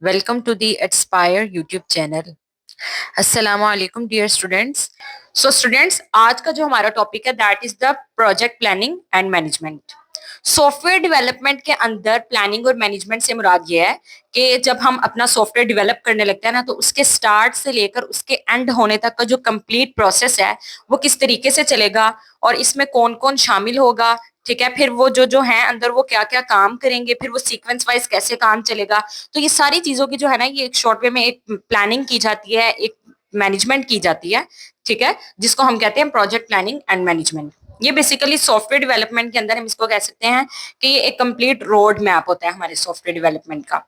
Welcome to the Aspire YouTube channel. अस्सलाम वालेकुम dear students. So students, आज का जो हमारा टॉपिक है that is the project planning and management. Software development के अंदर प्लानिंग और मैनेजमेंट से मुराद ये है कि जब हम अपना सॉफ्टवेयर डेवलप करने लगते हैं ना, तो उसके स्टार्ट से लेकर उसके एंड होने तक का जो कंप्लीट प्रोसेस है वो किस तरीके से चलेगा और इसमें कौन कौन शामिल होगा। ठीक है, फिर वो जो है अंदर वो क्या क्या काम करेंगे, फिर वो सीक्वेंस वाइज कैसे काम चलेगा। तो ये सारी चीजों की जो है ना, ये एक शॉर्ट वे में एक प्लानिंग की जाती है, एक मैनेजमेंट की जाती है। ठीक है, जिसको हम कहते हैं प्रोजेक्ट प्लानिंग एंड मैनेजमेंट। ये बेसिकली सॉफ्टवेयर डेवलपमेंट के अंदर हम इसको कह सकते हैं कि ये एक कंप्लीट रोड मैप होता है हमारे सॉफ्टवेयर डेवलपमेंट का।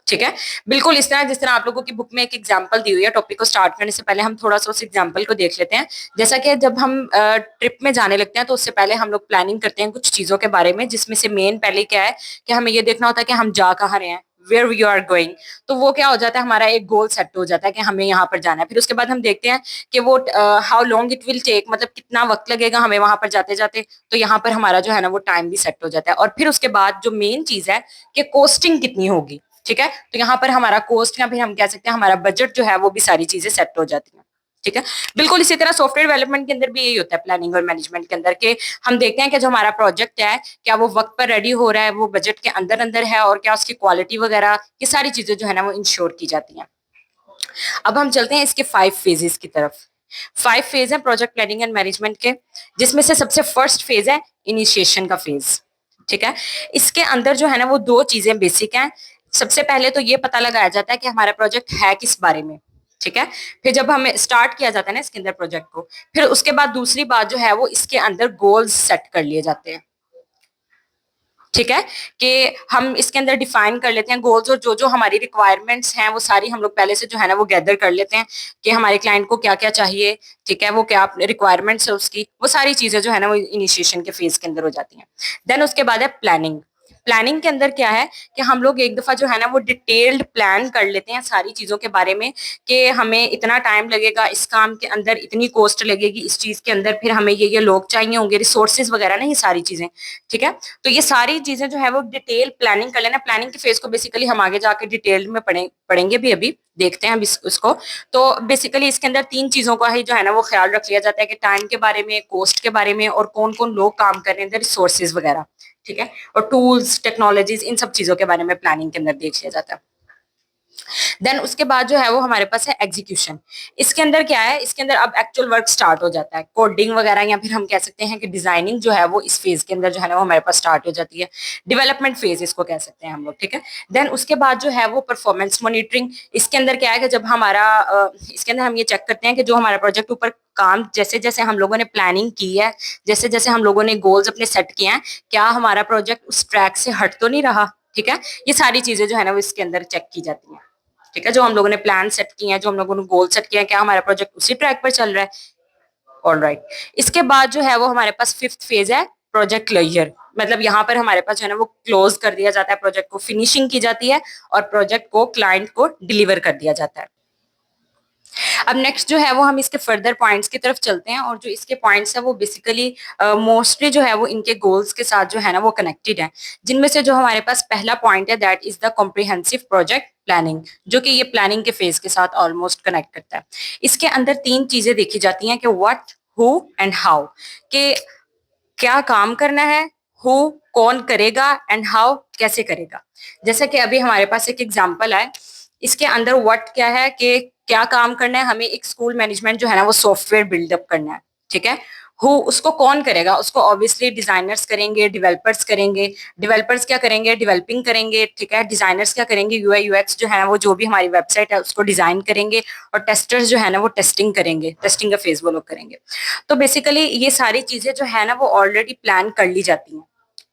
ठीक है, बिल्कुल इस तरह जिस तरह आप लोगों की बुक में एक एग्जांपल दी हुई है। टॉपिक को स्टार्ट करने से पहले हम थोड़ा सा उस एग्जांपल को देख लेते हैं। जैसा कि जब हम ट्रिप में जाने लगते हैं तो उससे पहले हम लोग प्लानिंग करते हैं कुछ चीजों के बारे में, जिसमें से मेन पहले क्या है कि हमें ये देखना होता है कि हम जा कहाँ रहे हैं, वेयर वी आर गोइंग। तो वो क्या हो जाता है, हमारा एक गोल सेट हो जाता है कि हमें यहाँ पर जाना है। फिर उसके बाद हम देखते हैं कि वो how long it will take, मतलब कितना वक्त लगेगा हमें वहां पर जाते जाते। तो यहाँ पर हमारा जो है ना वो टाइम भी सेट हो जाता है। और फिर उसके बाद जो मेन चीज है कि कॉस्टिंग कितनी होगी। ठीक है, तो यहाँ पर हमारा कॉस्ट या फिर हम कह सकते हैं हमारा बजट जो है वो भी सारी चीजें सेट हो जाती हैं। ठीक है, बिल्कुल इसी तरह सॉफ्टवेयर डेवलपमेंट के अंदर भी यही होता है, प्लानिंग और मैनेजमेंट के अंदर के हम देखते हैं कि जो हमारा प्रोजेक्ट है क्या वो वक्त पर रेडी हो रहा है, वो बजट के अंदर अंदर है, और क्या उसकी क्वालिटी वगैरह ये सारी चीजें जो है ना वो इंश्योर की जाती हैं। अब हम चलते हैं इसके 5 फेजेस की तरफ। 5 फेज है प्रोजेक्ट प्लानिंग एंड मैनेजमेंट के, जिसमें से सबसे फर्स्ट फेज है इनिशिएशन का फेज। ठीक है, इसके अंदर जो है ना वो दो चीजें बेसिक हैं। सबसे पहले तो ये पता लगाया जाता है कि हमारा प्रोजेक्ट है किस बारे में। ठीक है, फिर जब हमें स्टार्ट किया जाता है ना इसके अंदर प्रोजेक्ट को, फिर उसके बाद दूसरी बात जो है वो इसके अंदर गोल्स सेट कर लिए जाते हैं। ठीक है, कि हम इसके अंदर डिफाइन कर लेते हैं गोल्स, और जो जो हमारी रिक्वायरमेंट्स हैं वो सारी हम लोग पहले से जो है ना वो गैदर कर लेते हैं कि हमारे क्लाइंट को क्या क्या चाहिए। ठीक है, वो क्या रिक्वायरमेंट्स है उसकी, वो सारी चीजें जो है ना वो इनिशिएशन के फेज के अंदर हो जाती हैं। देन उसके बाद है प्लानिंग। प्लानिंग के अंदर क्या है कि हम लोग एक दफा जो है ना वो डिटेल्ड प्लान कर लेते हैं सारी चीजों के बारे में, कि हमें इतना टाइम लगेगा इस काम के अंदर, इतनी कॉस्ट लगेगी इस चीज के अंदर, फिर हमें ये लोग चाहिए होंगे, रिसोर्सेज वगैरह ना, ये सारी चीजें। ठीक है, तो ये सारी चीजें जो है वो डिटेल प्लानिंग कर लेना। प्लानिंग के फेज को बेसिकली हम आगे जाके डिटेल में पढ़ेंगे भी, अभी देखते हैं अभी उसको। तो बेसिकली इसके अंदर 3 चीजों का ही जो है ना वो ख्याल रख लिया जाता है, कि टाइम के बारे में, कॉस्ट के बारे में, और कौन कौन लोग काम कर रहे हैं, रिसोर्सेज वगैरह। ठीक है, और टूल्स टेक्नोलॉजीज, इन सब चीजों के बारे में प्लानिंग के अंदर देख लिया जाता है। देन उसके बाद जो है वो हमारे पास है एग्जीक्यूशन। इसके अंदर क्या है, इसके अंदर अब एक्चुअल वर्क स्टार्ट हो जाता है, कोडिंग वगैरह, या फिर हम कह सकते हैं कि डिजाइनिंग जो है वो इस फेज के अंदर जो है ना वो हमारे पास स्टार्ट हो जाती है। डेवलपमेंट फेज इसको कह सकते हैं हम लोग। ठीक है, देन उसके बाद जो है वो परफॉर्मेंस मॉनिटरिंग। इसके अंदर क्या है कि जब हमारा इसके अंदर हम ये चेक करते हैं कि जो हमारा प्रोजेक्ट ऊपर काम जैसे जैसे हम लोगों ने प्लानिंग की है, जैसे जैसे हम लोगों ने गोल्स अपने सेट किए हैं, क्या हमारा प्रोजेक्ट उस ट्रैक से हट तो नहीं रहा। ठीक है, ये सारी चीजें जो है ना वो इसके अंदर चेक की जाती हैं। ठीक है, जो हम लोगों ने प्लान सेट किए हैं, जो हम लोगों ने गोल सेट किया है, क्या हमारा प्रोजेक्ट उसी ट्रैक पर चल रहा है। ऑल राइट, इसके बाद जो है वो हमारे पास फिफ्थ फेज है प्रोजेक्ट क्लोजर। मतलब यहाँ पर हमारे पास जो है ना वो क्लोज कर दिया जाता है, प्रोजेक्ट को फिनिशिंग की जाती है, और प्रोजेक्ट को क्लाइंट को डिलीवर कर दिया जाता है। अब नेक्स्ट जो है वो हम इसके फर्दर पॉइंट्स की तरफ चलते हैं, और जो इसके पॉइंट्स है वो बेसिकली मोस्टली जो है वो इनके गोल्स के साथ जो है ना वो कनेक्टेड है। जिनमें से जो हमारे पास पहला पॉइंट है that is the comprehensive project planning, जो कि ये प्लानिंग के फेज के साथ ऑलमोस्ट कनेक्ट करता है। इसके अंदर 3 चीजें देखी जाती हैं कि व्हाट, हु एंड हाउ, कि क्या काम करना है, हु कौन करेगा, एंड हाउ कैसे करेगा। जैसे कि अभी हमारे पास एक एग्जांपल है, इसके अंदर व्हाट क्या है कि क्या काम करना है, हमें एक स्कूल मैनेजमेंट जो है ना वो सॉफ्टवेयर बिल्डअप करना है। ठीक है, हु उसको कौन करेगा, उसको ऑब्वियसली डिजाइनर्स करेंगे, डेवलपर्स करेंगे। डेवलपर्स क्या करेंगे, डेवलपिंग करेंगे। ठीक है, डिजाइनर्स क्या करेंगे, यूआई यूएक्स जो है वो जो भी हमारी वेबसाइट है उसको डिजाइन करेंगे। और टेस्टर्स जो है ना वो टेस्टिंग करेंगे, टेस्टिंग का फेज वो लोग करेंगे। तो बेसिकली ये सारी चीजें जो है ना वो ऑलरेडी प्लान कर ली जाती हैं।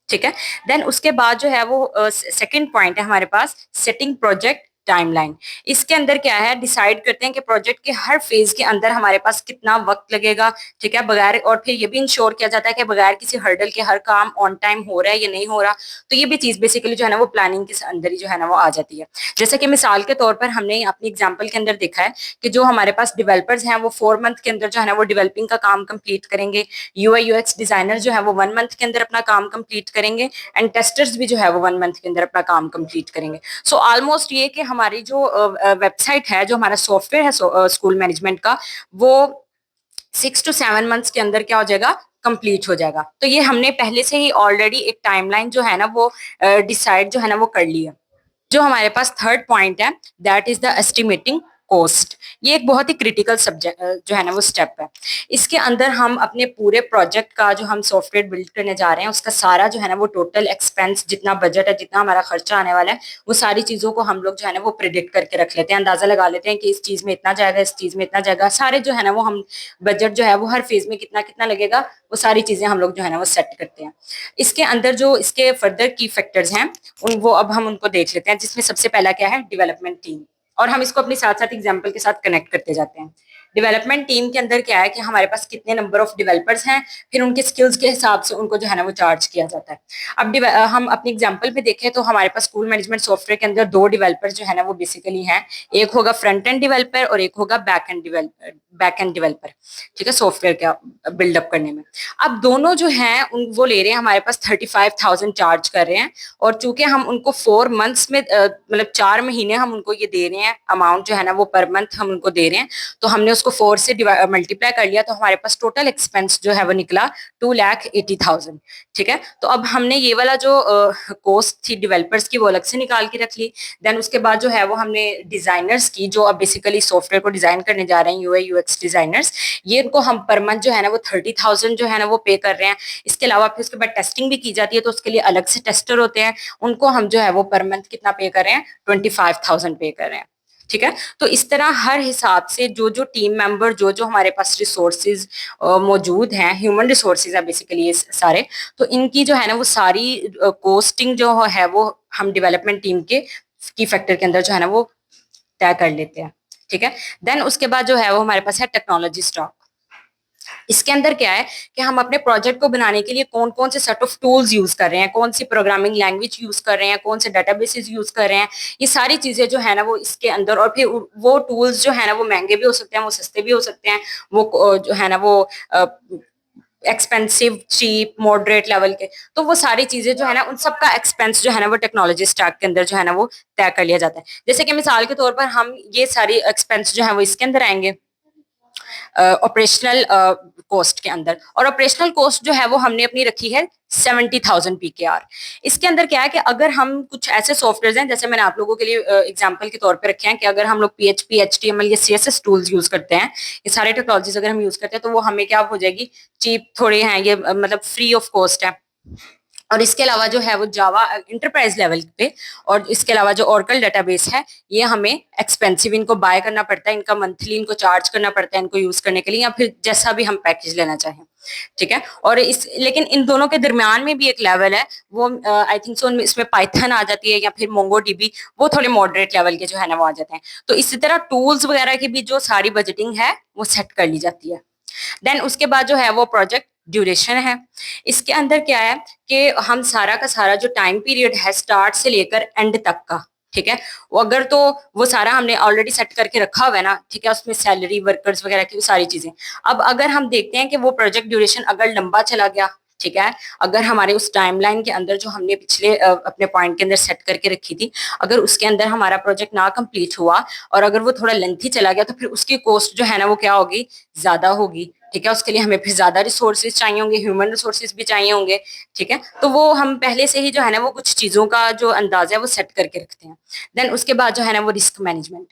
ठीक है, देन उसके बाद जो है वो सेकंड पॉइंट है हमारे पास सेटिंग प्रोजेक्ट टाइमलाइन। इसके अंदर क्या है, डिसाइड करते हैं कि प्रोजेक्ट के हर फेज के अंदर हमारे पास कितना वक्त लगेगा। ठीक है, बगैर, और फिर ये भी इंश्योर किया जाता है कि बगैर किसी हर्डल के हर काम ऑन टाइम हो रहा है या नहीं हो रहा। तो ये भी चीज बेसिकली जो है ना वो प्लानिंग के अंदर ही जो है ना वो आ जाती है। जैसे कि मिसाल के तौर पर हमने अपनी एग्जाम्पल के अंदर देखा है कि जो हमारे पास डेवलपर्स हैं वो 4 मंथ के अंदर जो है ना वो डेवलपिंग का काम कंप्लीट करेंगे। यूआई यूएक्स डिजाइनर जो है वो 1 मंथ के अंदर अपना काम कंप्लीट करेंगे, एंड टेस्टर्स भी जो है वो 1 मंथ के अंदर अपना काम कंप्लीट करेंगे। सो ऑलमोस्ट ये कि हमारी जो वेबसाइट है, जो हमारा सॉफ्टवेयर है स्कूल मैनेजमेंट का, वो 6 to 7 मंथ्स के अंदर क्या हो जाएगा, कंप्लीट हो जाएगा। तो ये हमने पहले से ही ऑलरेडी एक टाइमलाइन जो है ना वो डिसाइड जो है ना वो कर ली है। जो हमारे पास थर्ड पॉइंट है, that is the estimating cost. ये एक बहुत ही क्रिटिकल सब्जेक्ट जो है ना वो स्टेप है। इसके अंदर हम अपने पूरे प्रोजेक्ट का, जो हम सॉफ्टवेयर बिल्ड करने जा रहे हैं, उसका सारा जो है ना वो टोटल एक्सपेंस, जितना बजट है, जितना हमारा खर्चा आने वाला है, वो सारी चीजों को हम लोग जो है ना वो प्रिडिक्ट करके रख लेते हैं, अंदाजा लगा लेते हैं कि इस चीज में इतना जाएगा, इस चीज में इतना जाएगा, सारे जो है ना वो हम बजट जो है वो हर फेज में कितना कितना लगेगा, वो सारी चीजें हम लोग जो है ना वो सेट करते हैं। इसके अंदर जो इसके फर्दर की फैक्टर्स हैं, उन वो अब हम उनको देख लेते हैं, जिसमें सबसे पहला क्या है, डेवलपमेंट टीम। और हम इसको अपने साथ साथ एग्जाम्पल के साथ कनेक्ट करते जाते हैं। डेवलपमेंट टीम के अंदर क्या है कि हमारे पास कितने नंबर ऑफ डेवलपर्स हैं, फिर उनके स्किल्स के हिसाब से उनको जो है ना वो चार्ज किया जाता है। अब हम अपने एग्जाम्पल पे देखें तो हमारे पास स्कूल मैनेजमेंट सॉफ्टवेयर के अंदर दो डेवलपर्स जो है ना वो बेसिकली हैं। एक होगा फ्रंट एंड डेवलपर और एक होगा बैक एंड डेवलपर। ठीक है, सॉफ्टवेयर का बिल्डअप करने में। अब दोनों जो हैं उन वो ले रहे हैं हमारे पास 35,000 चार्ज कर रहे हैं। और चूंकि हम उनको 4 मंथ्स में मतलब 4 महीने हम उनको ये दे रहे हैं, अमाउंट जो है ना वो पर मंथ हम उनको दे रहे हैं, तो हमने उसको 4 से मल्टीप्लाई कर लिया, तो हमारे पास टोटल एक्सपेंस जो है वो निकला 2,80,000। ठीक है, तो अब हमने ये वाला जो कॉस्ट थी डेवलपर्स की वो अलग से निकाल के रख ली। देन उसके बाद जो है वो हमने डिजाइनर्स की, जो अब बेसिकली सॉफ्टवेयर को डिजाइन करने जा रहे हैं, यूआई यूएक्स डिजाइनर्स, ये इनको हम पर मंथ जो है ना वो 30,000 जो है ना वो पे कर रहे हैं। इसके अलावा फिर उसके बाद टेस्टिंग भी की जाती है, तो उसके लिए अलग से टेस्टर होते हैं, उनको हम जो है वो पर मंथ कितना पे कर रहे हैं, 25,000 पे कर रहे हैं। ठीक है, तो इस तरह हर हिसाब से जो जो टीम मेंबर, जो जो हमारे पास रिसोर्सेज मौजूद हैं, ह्यूमन रिसोर्सेज है बेसिकली ये सारे, तो इनकी जो है ना वो सारी कोस्टिंग जो है वो हम डेवलपमेंट टीम के की फैक्टर के अंदर जो है ना वो तय कर लेते हैं। ठीक है, देन उसके बाद जो है वो हमारे पास है टेक्नोलॉजी स्टॉक। इसके अंदर क्या है कि हम अपने प्रोजेक्ट को बनाने के लिए कौन कौन से सेट ऑफ टूल्स यूज कर रहे हैं, कौन सी प्रोग्रामिंग लैंग्वेज यूज कर रहे हैं, कौन से डेटाबेसेस यूज कर रहे हैं, ये सारी चीजें जो है ना वो इसके अंदर। और फिर वो टूल्स जो है ना वो महंगे भी हो सकते हैं, वो सस्ते भी हो सकते हैं, वो जो है ना वो एक्सपेंसिव, चीप, मॉडरेट लेवल के। तो वो सारी चीजें जो है ना उन सब का एक्सपेंस जो है ना वो टेक्नोलॉजी स्टैक के अंदर जो है ना वो तय कर लिया जाता है। जैसे कि मिसाल के तौर पर हम ये सारी एक्सपेंस जो है वो इसके अंदर आएंगे ऑपरेशनल कॉस्ट के अंदर। और ऑपरेशनल कॉस्ट जो है वो हमने अपनी रखी है 70,000 PKR। इसके अंदर क्या है कि अगर हम कुछ ऐसे सॉफ्टवेयर हैं, जैसे मैंने आप लोगों के लिए एग्जांपल के तौर पे रखे हैं, कि अगर हम लोग PHP, HTML या CSS टूल्स यूज करते हैं, ये सारे टेक्नोलॉजीज अगर हम यूज करते हैं, तो वो हमें क्या हो जाएगी, चीप थोड़े हैं ये, मतलब फ्री ऑफ कॉस्ट है। और इसके अलावा जो है वो जावा इंटरप्राइज लेवल पे, और इसके अलावा जो ओरेकल डेटाबेस है, ये हमें एक्सपेंसिव, इनको बाय करना पड़ता है, इनका मंथली इनको चार्ज करना पड़ता है इनको यूज करने के लिए, या फिर जैसा भी हम पैकेज लेना चाहें। ठीक है, और इस लेकिन इन दोनों के दरमियान में भी एक लेवल है, वो आई थिंक सो इसमें पाइथन आ जाती है, या फिर मोंगोडीबी, वो थोड़े मॉडरेट लेवल के जो है ना वो आ जाते हैं। तो इसी तरह टूल्स वगैरह की भी जो सारी बजटिंग है वो सेट कर ली जाती है। देन उसके बाद जो है वो प्रोजेक्ट ड्यूरेशन है। इसके अंदर क्या है कि हम सारा का सारा जो टाइम पीरियड है, स्टार्ट से लेकर एंड तक का, ठीक है, वो अगर तो वो सारा हमने ऑलरेडी सेट करके रखा हुआ है ना, ठीक है, उसमें सैलरी, वर्कर्स वगैरह की वो सारी चीजें। अब अगर हम देखते हैं कि वो प्रोजेक्ट ड्यूरेशन अगर लंबा चला गया, ठीक है, अगर हमारे उस टाइमलाइन के अंदर जो हमने पिछले अपने पॉइंट के अंदर सेट करके रखी थी, अगर उसके अंदर हमारा प्रोजेक्ट ना कंप्लीट हुआ, और अगर वो थोड़ा लेंथी चला गया, तो फिर उसकी कॉस्ट जो है ना वो क्या होगी, ज्यादा होगी। ठीक है, उसके लिए हमें फिर ज्यादा रिसोर्सेज चाहिए होंगे, ह्यूमन रिसोर्सेज भी चाहिए होंगे। ठीक है, तो वो हम पहले से ही जो है ना वो कुछ चीजों का जो अंदाजा है वो सेट करके रखते हैं। देन उसके बाद जो है ना वो रिस्क मैनेजमेंट,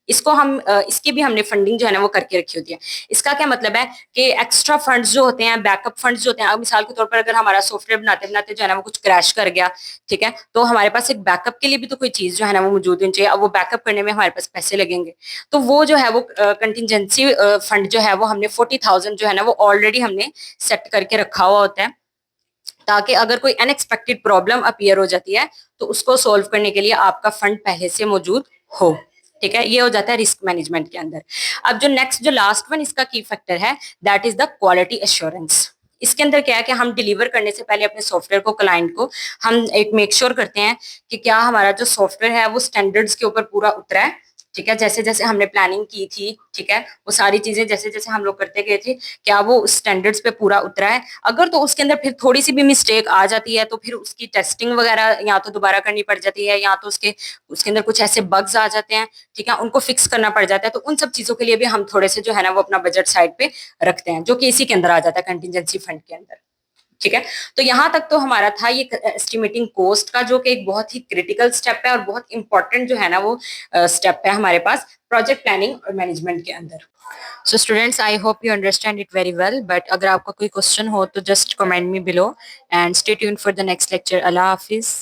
इसको हम इसकी भी हमने फंडिंग जो है ना वो करके रखी होती है। इसका क्या मतलब है कि एक्स्ट्रा फंड्स जो होते हैं, बैकअप फंड्स जो होते हैं, अब मिसाल के तौर पर अगर हमारा सॉफ्टवेयर बनाते बनाते जो है ना वो कुछ क्रैश कर गया, ठीक है, तो हमारे पास एक बैकअप के लिए भी तो कोई चीज जो है ना वो मौजूद होनी चाहिए। अब वो बैकअप करने में हमारे पास पैसे लगेंगे, तो वो जो है वो कंटिजेंसी फंड जो है वो हमने 40,000 जो है ना वो ऑलरेडी हमने सेट करके रखा हुआ होता है, ताकि अगर कोई अनएक्सपेक्टेड प्रॉब्लम अपीयर हो जाती है, तो उसको सोल्व करने के लिए आपका फंड पहले से मौजूद हो। ठीक है, ये हो जाता है रिस्क मैनेजमेंट के अंदर। अब जो नेक्स्ट, जो लास्ट वन इसका की फैक्टर है, that is the quality assurance. इसके अंदर क्या है कि हम डिलीवर करने से पहले अपने सॉफ्टवेयर को, क्लाइंट को, हम एक मेक श्योर करते हैं कि क्या हमारा जो सॉफ्टवेयर है वो स्टैंडर्ड्स के ऊपर पूरा उतरा है, ठीक है, जैसे जैसे हमने प्लानिंग की थी, ठीक है, वो सारी चीजें जैसे जैसे हम लोग करते गए थे, क्या वो स्टैंडर्ड्स पे पूरा उतरा है? अगर तो उसके अंदर फिर थोड़ी सी भी मिस्टेक आ जाती है तो फिर उसकी टेस्टिंग वगैरह या तो दोबारा करनी पड़ जाती है, या तो उसके उसके अंदर कुछ ऐसे बग्स आ जाते हैं, ठीक है, उनको फिक्स करना पड़ जाता है। तो उन सब चीजों के लिए भी हम थोड़े से जो है ना वो अपना बजट साइड पे रखते हैं, जो कि इसी के अंदर आ जाता है, कंटिजेंसी फंड के अंदर। ठीक है, तो यहां तक तो हमारा था ये एस्टिमेटिंग कॉस्ट का, जो कि एक बहुत ही क्रिटिकल स्टेप है और बहुत इंपॉर्टेंट जो है ना वो स्टेप है हमारे पास प्रोजेक्ट प्लानिंग और मैनेजमेंट के अंदर। So students, I hope you understand it very well, but अगर आपका कोई क्वेश्चन हो तो just comment me below and stay tuned for the next lecture. Allah Hafiz.